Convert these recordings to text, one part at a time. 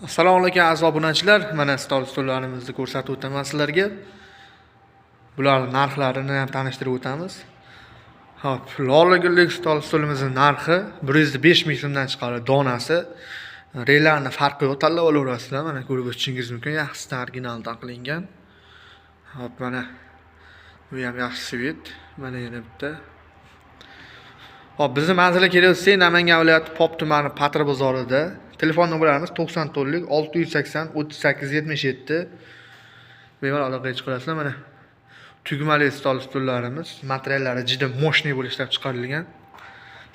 Assalomu alaykum aziz obunachilar. Mana stollarimizni ko'rsatib o'taman sizlarga. Bularning narxlarini ham tanishtirib o'tamiz. Hop, lola gullik stolimizning narxi 105 ming so'mdan chiqadi donasi. Reylarning farqi yo'q, tanlab olaverasizlar. Mana ko'rib o'tishingiz mumkin. Yaxshisidan originaldan qilingan. Hop, mana bu ham yaxshi svet. Mana yana bitta. Hop, bizning manzilga kelsangiz, Namangan viloyati Pop tumani Patr bozorida. Telefon nomerlarimiz 94 680 38 77. Bemalol aloqaga chiqasizlar. Mana tugmali stollarimiz, materiallari juda moshniy bo'lib ishlab chiqarilgan.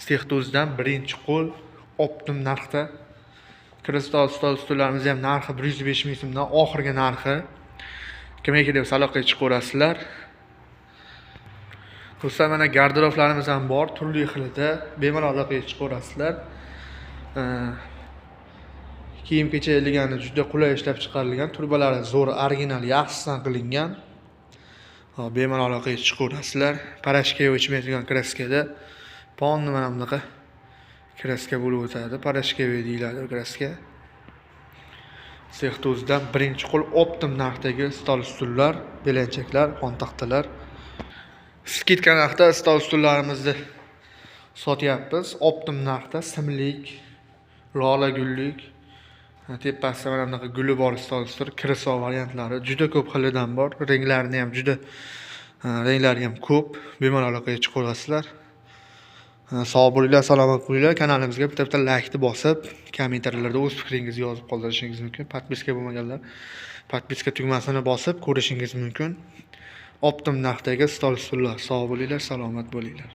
Sextozdan birinchi qo'l optim narxda. Kristal stollarimiz ham narxi 105 ming so'mdan oxirgi narxi. Kimga kelib aloqaga chiqaverasizlar. Do'stlar, mana garderoblarimiz ham bor, turli xilida. Bemalol aloqaga chiqaverasizlar. Kiyim-kechakligini juda qulay ishlab chiqarilgan, turbalari zo'r, original, yaxshisidan qilingan. Hop, bemalol aloqaga chiqaverasizlar. Parashkaga o'chmaydigan kraskada ponni mana bunaqa kraska bo'lib o'tadi. Parashkaga deyiladi kraska. Sextozdan birinchi qo'l optim narxdagi stollar, belanchaklar, xontaxtalar. Skidka narxda stollarimizni sotyapmiz. Optim narxda simlik, lola gullik, tepasida mana bunaqa guli bor stol, kriso variantlari juda ko'p xilidan bor. Ranglarini ham ranglari ham ko'p. Bemalol aloqaga chiqaverasizlar. Sog' bo'linglar, salomat bo'linglar. Kanalimizga bitta like bosib, kommentariyalarda o'z fikringizni yozib qoldirishingiz mumkin. Podpiska bo'lmaganlar podpiska tugmasini bosib ko'rishingiz mumkin. Optim narxdagi stollar. Sog' bo'linglar, salomat bo'linglar.